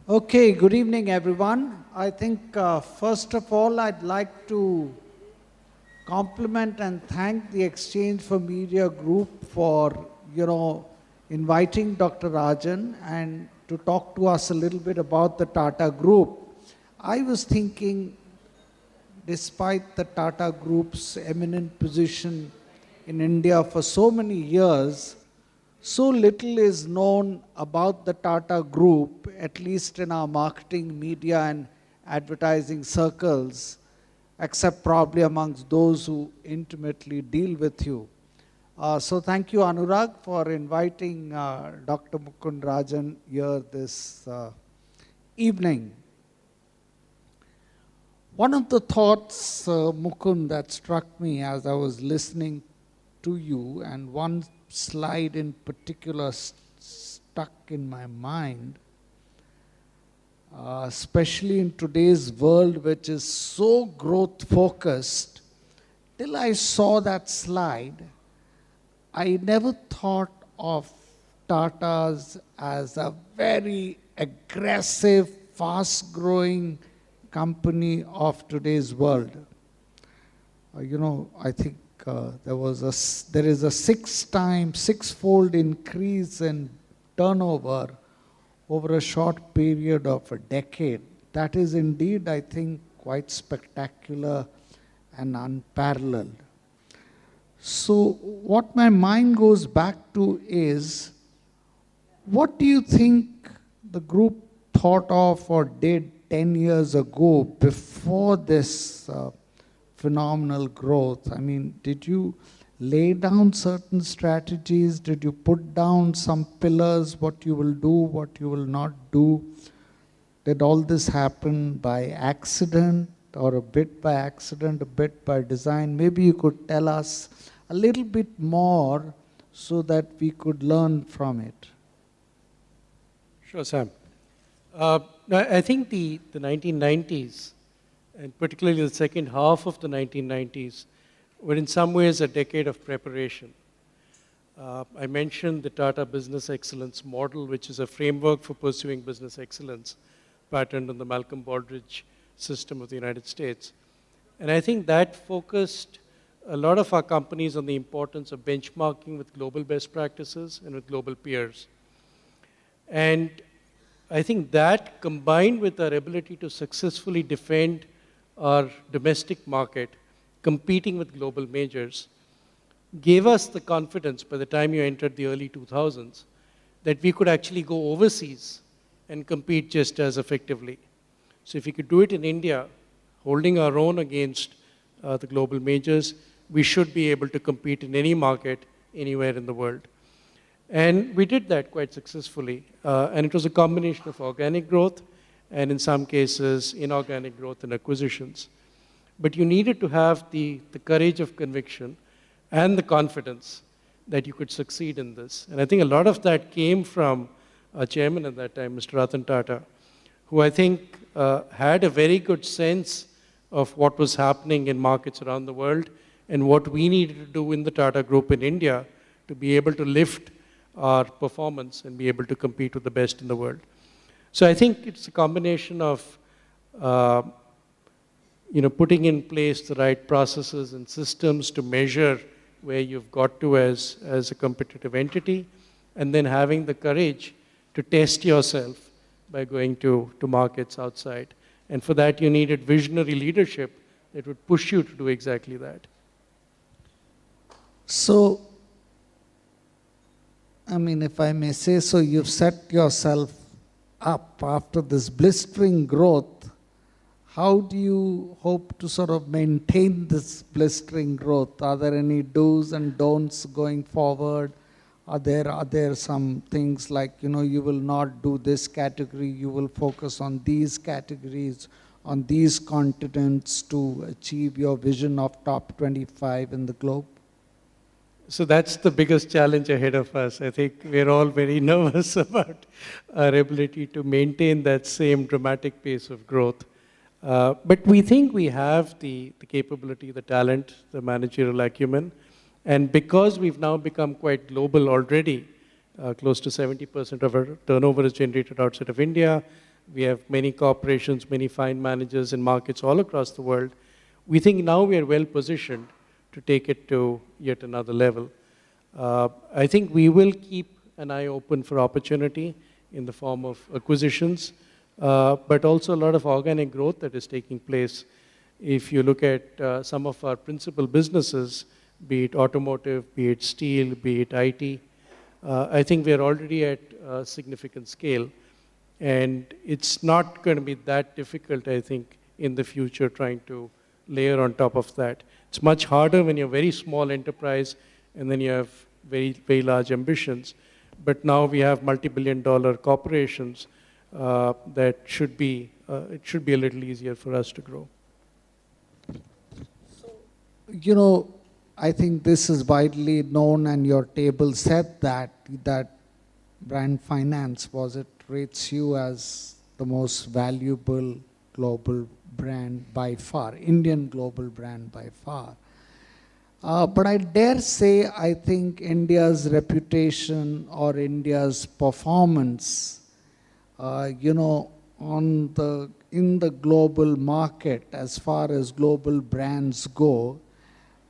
Okay, good evening, everyone. I think first of all, I'd like to compliment and thank the Exchange for Media Group for, inviting Dr. Rajan and to talk to us a little bit about the Tata Group. I was thinking, despite the Tata Group's eminent position in India for so many years, so little is known about the Tata Group, at least in our marketing, media, and advertising circles, except probably amongst those who intimately deal with you. So thank you, Anurag, for inviting Dr. Mukund Rajan here this evening. One of the thoughts, Mukund, that struck me as I was listening to you, and one slide in particular stuck in my mind, especially in today's world, which is so growth focused. Till I saw that slide, I never thought of Tata's as a very aggressive, fast growing company of today's world. I think there is a six-fold increase in turnover over a short period of a decade. That is indeed, I think, quite spectacular and unparalleled. So what my mind goes back to is, what do you think the group thought of or did 10 years ago before this phenomenal growth? I mean, did you lay down certain strategies? Did you put down some pillars, what you will do, what you will not do? Did all this happen by accident, or a bit by accident, a bit by design? Maybe you could tell us a little bit more so that we could learn from it. Sure, Sam. I think the 1990s, and particularly the second half of the 1990s, were in some ways a decade of preparation. I mentioned the Tata Business Excellence model, which is a framework for pursuing business excellence, patterned on the Malcolm Baldrige system of the United States. And I think that focused a lot of our companies on the importance of benchmarking with global best practices and with global peers. And I think that, combined with our ability to successfully defend our domestic market, competing with global majors, gave us the confidence by the time you entered the early 2000s that we could actually go overseas and compete just as effectively. So if we could do it in India, holding our own against the global majors, we should be able to compete in any market, anywhere in the world. And we did that quite successfully. And it was a combination of organic growth and, in some cases, inorganic growth and acquisitions. But you needed to have the courage of conviction and the confidence that you could succeed in this. And I think a lot of that came from our chairman at that time, Mr. Ratan Tata, who I think had a very good sense of what was happening in markets around the world and what we needed to do in the Tata Group in India to be able to lift our performance and be able to compete with the best in the world. So I think it's a combination of putting in place the right processes and systems to measure where you've got to as a competitive entity, and then having the courage to test yourself by going to markets outside. And for that, you needed visionary leadership that would push you to do exactly that. So, I mean, if I may say so, you've set yourself up after this blistering growth. How do you hope to sort of maintain this blistering growth? Are there any do's and don'ts going forward? Are there some things like, you will not do this category, you will focus on these categories, on these continents to achieve your vision of top 25 in the globe? So that's the biggest challenge ahead of us. I think we're all very nervous about our ability to maintain that same dramatic pace of growth. But we think we have the capability, the talent, the managerial acumen. And because we've now become quite global already, close to 70% of our turnover is generated outside of India. We have many corporations, many fine managers in markets all across the world. We think now we are well positioned to take it to yet another level. I think we will keep an eye open for opportunity in the form of acquisitions, but also a lot of organic growth that is taking place. If you look at some of our principal businesses, be it automotive, be it steel, be it IT, I think we're already at a significant scale. And it's not going to be that difficult, I think, in the future trying to layer on top of that. It's much harder when you're a very small enterprise and then you have very, very large ambitions. But now we have multi-billion-dollar corporations that should be, it should be a little easier for us to grow. You know, I think this is widely known, and your table said that Brand Finance rates you as the most valuable global brand by far, Indian global brand by far. But I dare say, I think India's reputation or India's performance, in the global market, as far as global brands go,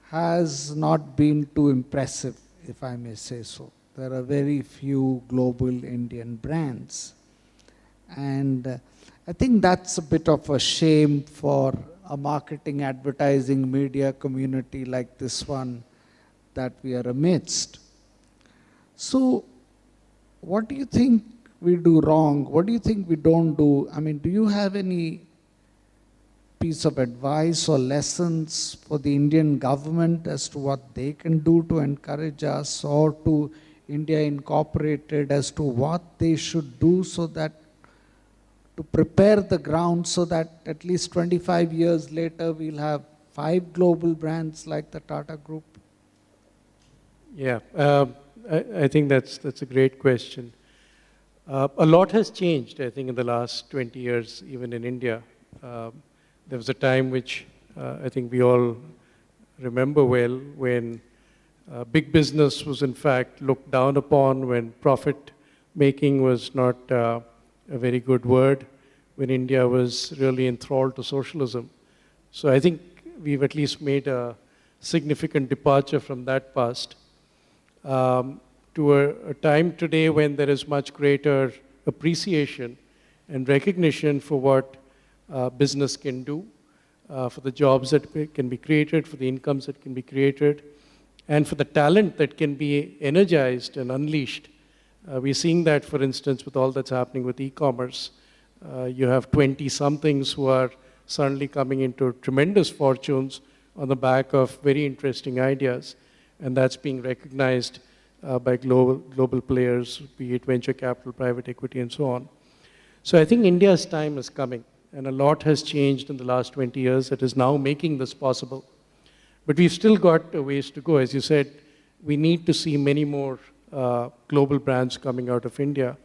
has not been too impressive, if I may say so. There are very few global Indian brands. And I think that's a bit of a shame for a marketing, advertising, media community like this one that we are amidst. So, what do you think we do wrong? What do you think we don't do? I mean, do you have any piece of advice or lessons for the Indian government as to what they can do to encourage us, or to India Incorporated as to what they should do so that to prepare the ground so that at least 25 years later we'll have 5 global brands like the Tata Group? Yeah, I think that's a great question. A lot has changed, I think, in the last 20 years, even in India. There was a time which I think we all remember well, when big business was in fact looked down upon, when profit making was not a very good word, when India was really enthralled to socialism. So I think we've at least made a significant departure from that past to a time today when there is much greater appreciation and recognition for what business can do, for the jobs that can be created, for the incomes that can be created, and for the talent that can be energized and unleashed. We're seeing that, for instance, with all that's happening with e-commerce. You have 20-somethings who are suddenly coming into tremendous fortunes on the back of very interesting ideas, and that's being recognized by global players, be it venture capital, private equity, and so on. So I think India's time is coming. And a lot has changed in the last 20 years that is now making this possible. But we've still got a ways to go. As you said, we need to see many more global brands coming out of India.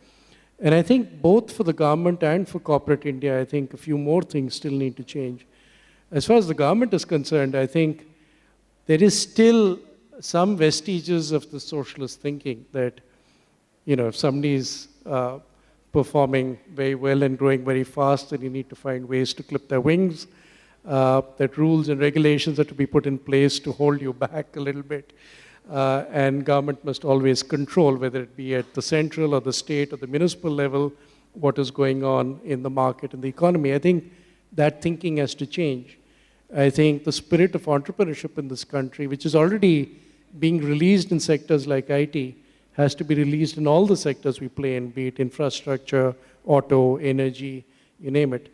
And I think both for the government and for corporate India, I think a few more things still need to change. As far as the government is concerned, I think there is still some vestiges of the socialist thinking that, if somebody's performing very well and growing very fast, then you need to find ways to clip their wings, that rules and regulations are to be put in place to hold you back a little bit. And government must always control, whether it be at the central or the state or the municipal level, what is going on in the market and the economy. I think that thinking has to change. I think the spirit of entrepreneurship in this country, which is already being released in sectors like IT, has to be released in all the sectors we play in, be it infrastructure, auto, energy, you name it.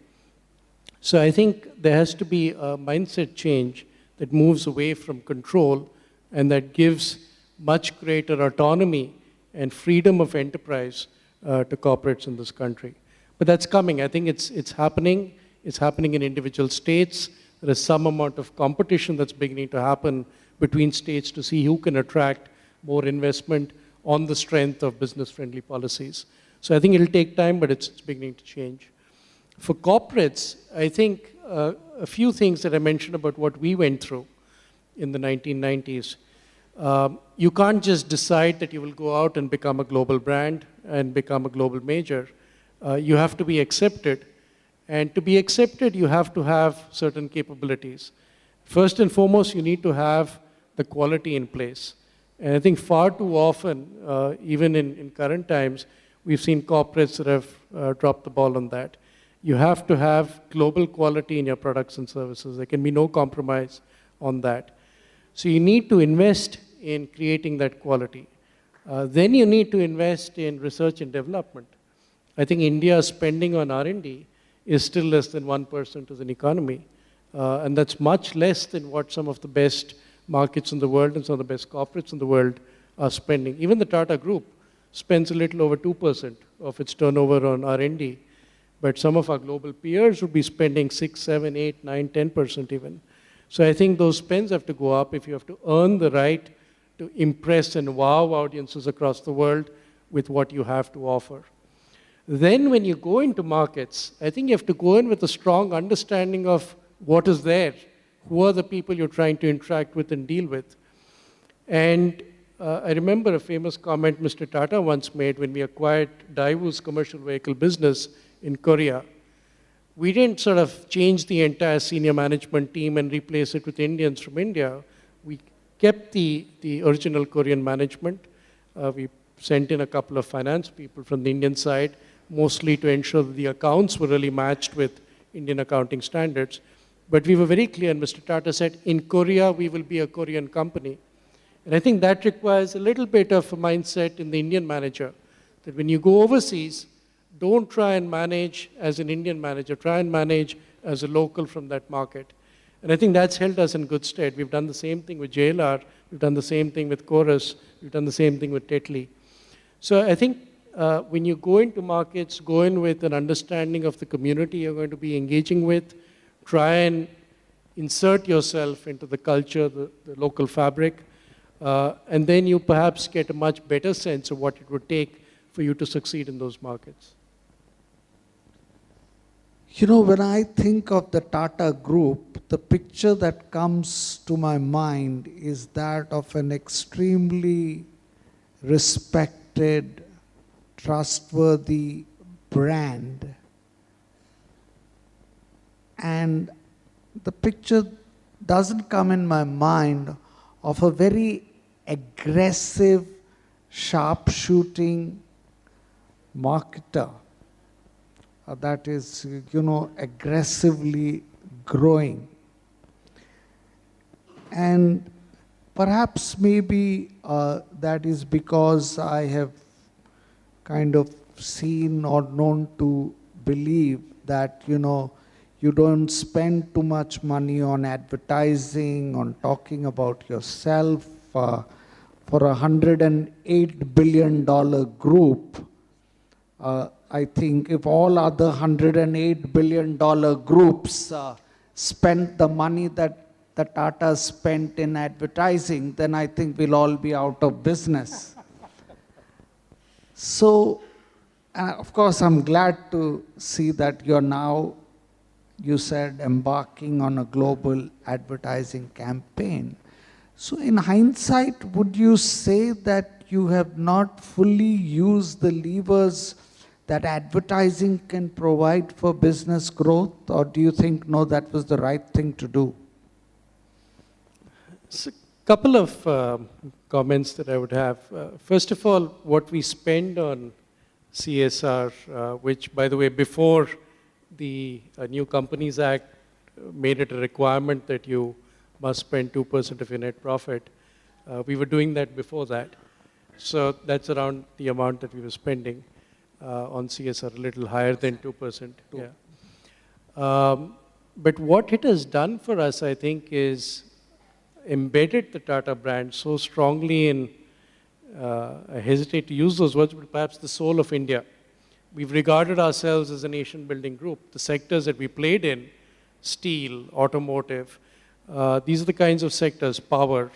So I think there has to be a mindset change that moves away from control and that gives much greater autonomy and freedom of enterprise to corporates in this country. But that's coming. I think it's happening. It's happening in individual states. There is some amount of competition that's beginning to happen between states to see who can attract more investment on the strength of business-friendly policies. So I think it'll take time, but it's beginning to change. For corporates, I think a few things that I mentioned about what we went through in the 1990s. You can't just decide that you will go out and become a global brand and become a global major. You have to be accepted. And to be accepted, you have to have certain capabilities. First and foremost, you need to have the quality in place. And I think far too often, even in current times, we've seen corporates that have dropped the ball on that. You have to have global quality in your products and services. There can be no compromise on that. So you need to invest in creating that quality. Then you need to invest in research and development. I think India's spending on R&D is still less than 1% of an economy. And that's much less than what some of the best markets in the world and some of the best corporates in the world are spending. Even the Tata Group spends a little over 2% of its turnover on R&D. But some of our global peers would be spending 6, 7, 8, 9, 10% even. So I think those spends have to go up if you have to earn the right to impress and wow audiences across the world with what you have to offer. Then when you go into markets, I think you have to go in with a strong understanding of what is there, who are the people you're trying to interact with and deal with. And I remember a famous comment Mr. Tata once made when we acquired Daewoo's commercial vehicle business in Korea. We didn't sort of change the entire senior management team and replace it with Indians from India. We kept the original Korean management. We sent in a couple of finance people from the Indian side, mostly to ensure that the accounts were really matched with Indian accounting standards. But we were very clear, and Mr. Tata said, in Korea, we will be a Korean company. And I think that requires a little bit of a mindset in the Indian manager, that when you go overseas, don't try and manage as an Indian manager, try and manage as a local from that market. And I think that's held us in good stead. We've done the same thing with JLR, we've done the same thing with Chorus, we've done the same thing with Tetley. So I think when you go into markets, go in with an understanding of the community you're going to be engaging with, try and insert yourself into the culture, the local fabric, and then you perhaps get a much better sense of what it would take for you to succeed in those markets. You know, when I think of the Tata Group, the picture that comes to my mind is that of an extremely respected, trustworthy brand. And the picture doesn't come in my mind of a very aggressive, sharp-shooting marketer that is, aggressively growing. And perhaps maybe that is because I have kind of seen or known to believe that, you don't spend too much money on advertising, on talking about yourself. For a $108 billion group, I think if all other $108 billion groups spent the money that the Tata spent in advertising, then I think we'll all be out of business. So, of course, I'm glad to see that you're now, you said, embarking on a global advertising campaign. So in hindsight, would you say that you have not fully used the levers that advertising can provide for business growth? Or do you think, no, that was the right thing to do? So, couple of comments that I would have. First of all, what we spend on CSR, which, by the way, before the New Companies Act made it a requirement that you must spend 2% of your net profit. We were doing that before that. So that's around the amount that we were spending on CSR, a little higher than 2%. Yeah. But what it has done for us, I think, is embedded the Tata brand so strongly in, I hesitate to use those words, but perhaps the soul of India. We've regarded ourselves as a nation-building group. The sectors that we played in, steel, automotive, these are the kinds of sectors, power,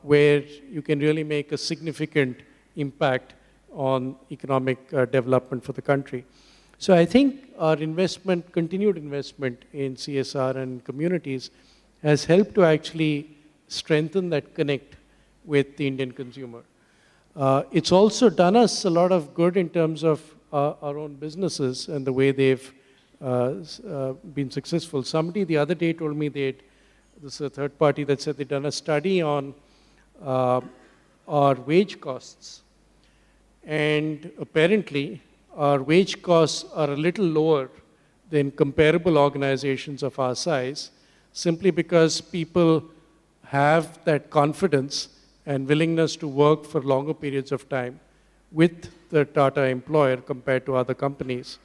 where you can really make a significant impact on economic development for the country. So I think our investment, continued investment in CSR and communities has helped to actually strengthen that connect with the Indian consumer. It's also done us a lot of good in terms of our own businesses and the way they've been successful. Somebody the other day told me this is a third party that said they'd done a study on our wage costs. And apparently, our wage costs are a little lower than comparable organizations of our size, simply because people have that confidence and willingness to work for longer periods of time with the Tata employer compared to other companies.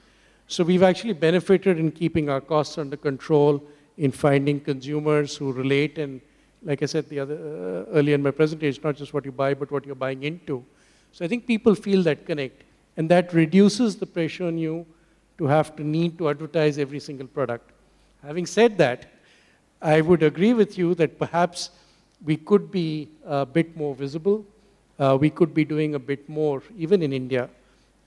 So we've actually benefited in keeping our costs under control, in finding consumers who relate, and like I said earlier in my presentation, not just what you buy, but what you're buying into. So I think people feel that connect, and that reduces the pressure on you to have to need to advertise every single product. Having said that, I would agree with you that perhaps we could be a bit more visible. We could be doing a bit more, even in India,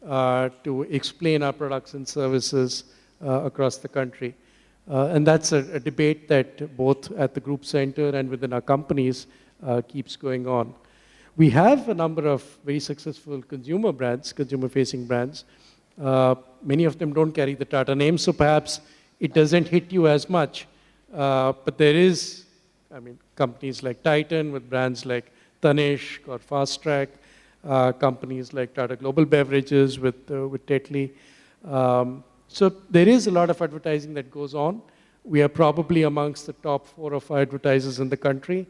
to explain our products and services across the country. And that's a debate that both at the group center and within our companies keeps going on. We have a number of very successful consumer brands, consumer-facing brands. Many of them don't carry the Tata name, so perhaps it doesn't hit you as much. But there is, companies like Titan with brands like Tanishq or Fast Track, companies like Tata Global Beverages with Tetley. So there is a lot of advertising that goes on. We are probably amongst the top 4 or 5 advertisers in the country.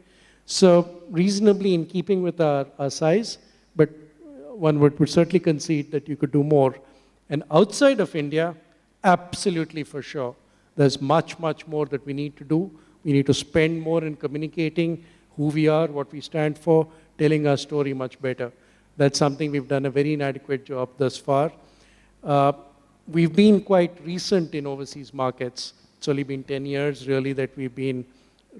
So reasonably in keeping with our size, but one would certainly concede that you could do more. And outside of India, absolutely for sure. There's much, much more that we need to do. We need to spend more in communicating who we are, what we stand for, telling our story much better. That's something we've done a very inadequate job thus far. We've been quite recent in overseas markets. It's only been 10 years, really, that we've been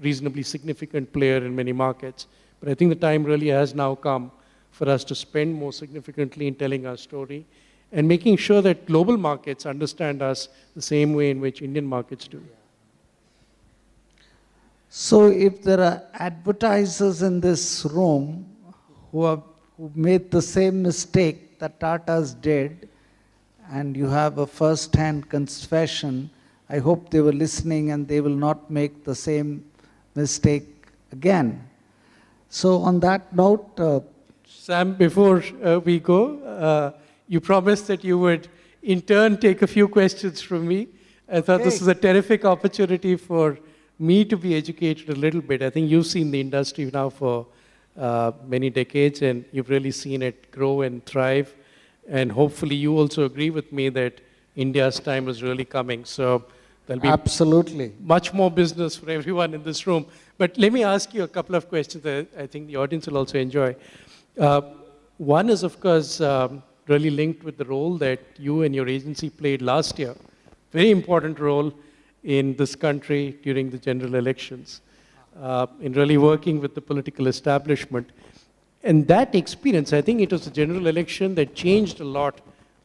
reasonably significant player in many markets. But I think the time really has now come for us to spend more significantly in telling our story and making sure that global markets understand us the same way in which Indian markets do. So if there are advertisers in this room who made the same mistake that Tata's did, and you have a first-hand confession, I hope they were listening and they will not make the same mistake again. So on that note... Sam, before we go, you promised that you would in turn take a few questions from me. I thought this is a terrific opportunity for me to be educated a little bit. I think you've seen the industry now for many decades, and you've really seen it grow and thrive. And hopefully you also agree with me that India's time is really coming. So there'll be absolutely much more business for everyone in this room. But let me ask you a couple of questions that I think the audience will also enjoy. One is, of course, really linked with the role that you and your agency played last year. Very important role in this country during the general elections, in really working with the political establishment. And that experience, I think it was a general election that changed a lot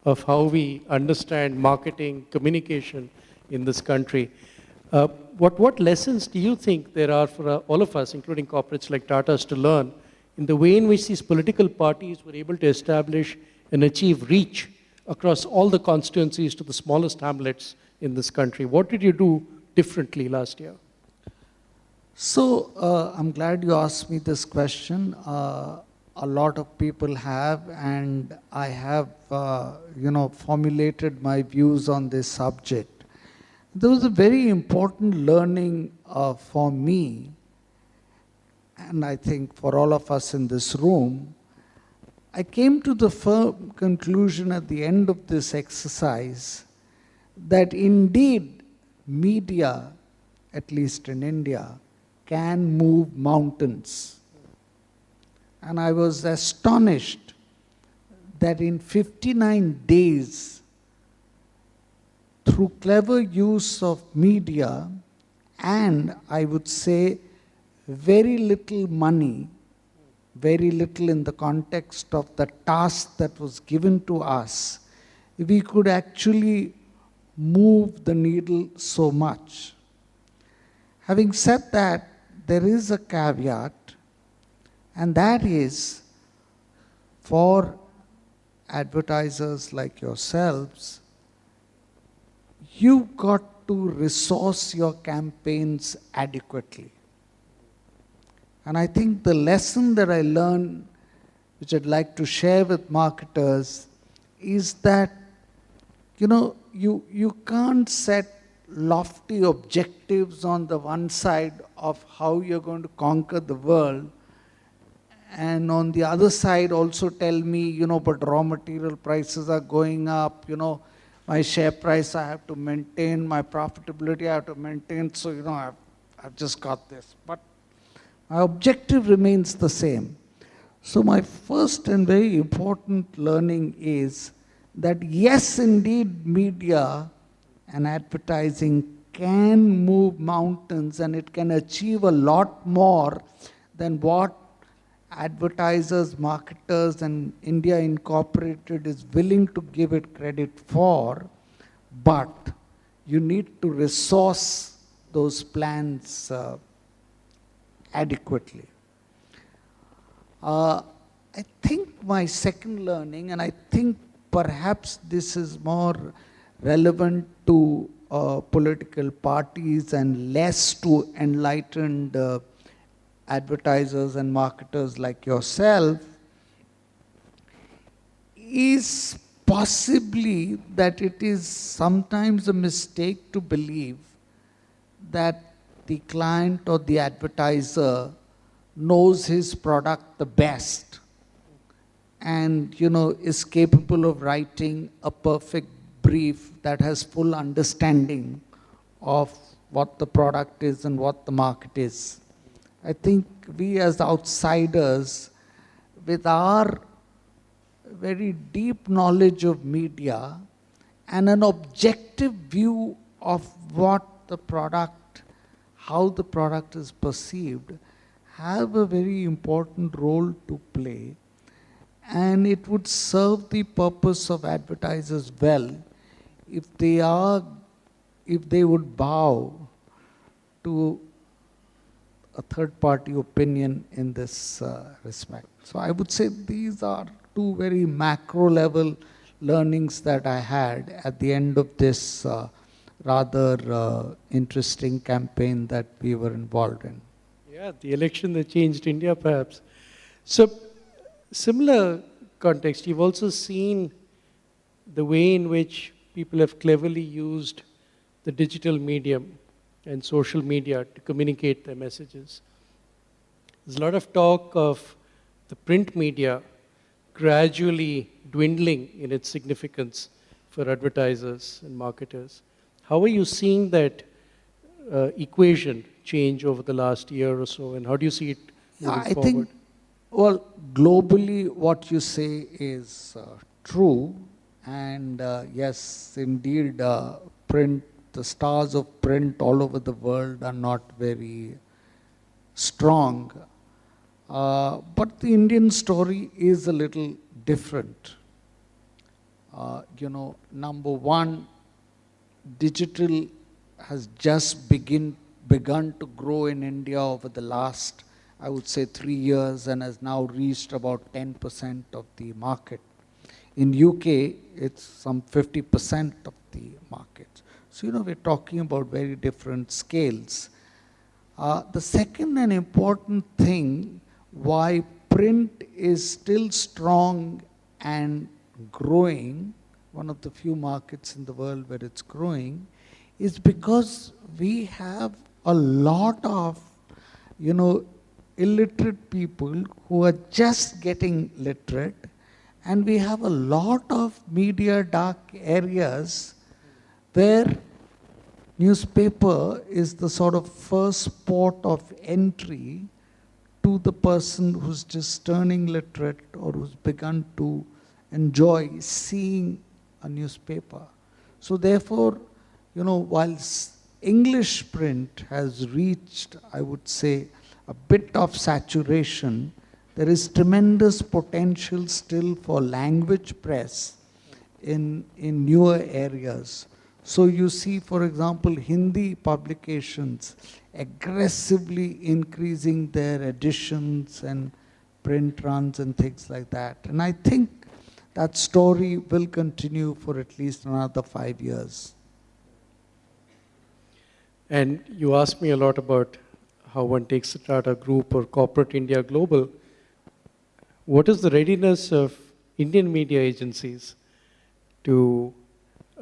of how we understand marketing, communication in this country. What lessons do you think there are for all of us, including corporates like Tata's, to learn in the way in which these political parties were able to establish and achieve reach across all the constituencies to the smallest hamlets in this country? What did you do differently last year? So I'm glad you asked me this question. A lot of people have, and I have, formulated my views on this subject. There was a very important learning for me, and I think for all of us in this room. I came to the firm conclusion at the end of this exercise that indeed media, at least in India, can move mountains. And I was astonished that in 59 days, through clever use of media and, I would say, very little money, very little in the context of the task that was given to us, we could actually move the needle so much. Having said that, there is a caveat, and that is for advertisers like yourselves, you got to resource your campaigns adequately. And I think the lesson that I learned, which I'd like to share with marketers, is that, you can't set lofty objectives on the one side of how you're going to conquer the world, and on the other side also tell me, but raw material prices are going up, my share price I have to maintain, my profitability I have to maintain, so, I've just got this. But my objective remains the same. So my first and very important learning is that yes, indeed, media and advertising can move mountains, and it can achieve a lot more than what advertisers, marketers, and India Incorporated is willing to give it credit for, but you need to resource those plans adequately. I think my second learning, and I think perhaps this is more relevant to political parties and less to enlightened advertisers and marketers like yourself, is possibly that it is sometimes a mistake to believe that the client or the advertiser knows his product the best and is capable of writing a perfect brief that has full understanding of what the product is and what the market is. I think we as outsiders, with our very deep knowledge of media and an objective view of what the product, how the product is perceived, have a very important role to play. And it would serve the purpose of advertisers well if they would bow to a third-party opinion in this respect. So I would say these are two very macro-level learnings that I had at the end of this rather interesting campaign that we were involved in. Yeah, the election that changed India, perhaps. So, similar context, you've also seen the way in which people have cleverly used the digital medium and social media to communicate their messages. There's a lot of talk of the print media gradually dwindling in its significance for advertisers and marketers. How are you seeing that equation change over the last year or so, and how do you see it moving forward? Think, well, globally what you say is true, and yes, indeed, print, the stars of print all over the world are not very strong. But the Indian story is a little different. Number one, digital has just begun to grow in India over the last, I would say, 3 years, and has now reached about 10% of the market. In UK, it's some 50% of the market. So, we're talking about very different scales. The second and important thing why print is still strong and growing, one of the few markets in the world where it's growing, is because we have a lot of, illiterate people who are just getting literate, and we have a lot of media dark areas where newspaper is the sort of first port of entry to the person who's just turning literate or who's begun to enjoy seeing a newspaper. So therefore, whilst English print has reached, I would say, a bit of saturation, there is tremendous potential still for language press in newer areas. So you see, for example, Hindi publications aggressively increasing their editions and print runs and things like that. And I think that story will continue for at least another 5 years. And you asked me a lot about how one takes the Tata Group or corporate India global. What is the readiness of Indian media agencies to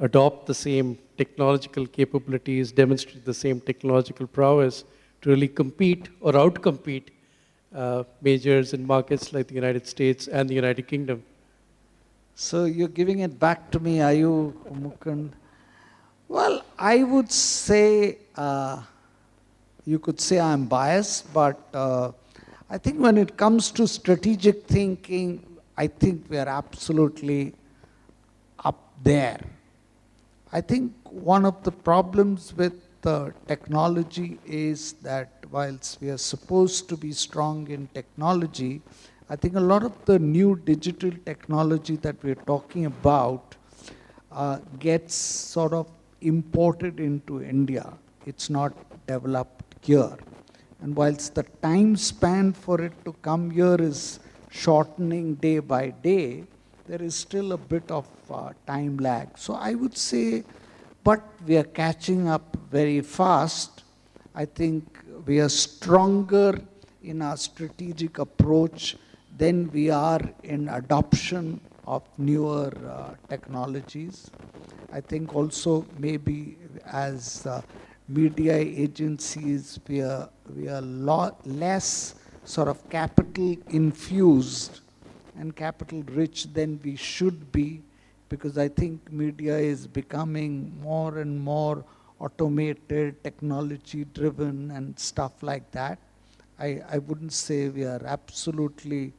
adopt the same technological capabilities, demonstrate the same technological prowess to really compete or outcompete majors in markets like the United States and the United Kingdom? So you're giving it back to me, are you, Mukund? Well, I would say, you could say I'm biased, but I think when it comes to strategic thinking, I think we are absolutely up there. I think one of the problems with technology is that whilst we are supposed to be strong in technology, I think a lot of the new digital technology that we're talking about gets sort of imported into India. It's not developed here. And whilst the time span for it to come here is shortening day by day, there is still a bit of time lag. So I would say, but we are catching up very fast. I think we are stronger in our strategic approach than we are in adoption of newer technologies. I think also maybe as media agencies, we are less sort of capital infused and capital rich than we should be, because I think media is becoming more and more automated, technology driven and stuff like that. I wouldn't say we are absolutely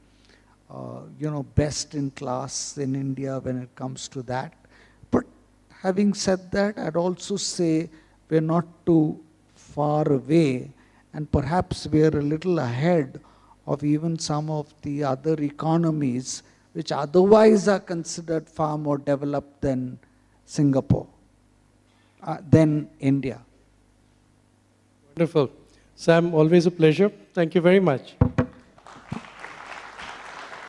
best in class in India when it comes to that. But having said that, I'd also say we're not too far away, and perhaps we're a little ahead of even some of the other economies which otherwise are considered far more developed than Singapore, than India. Wonderful. Sam, always a pleasure. Thank you very much.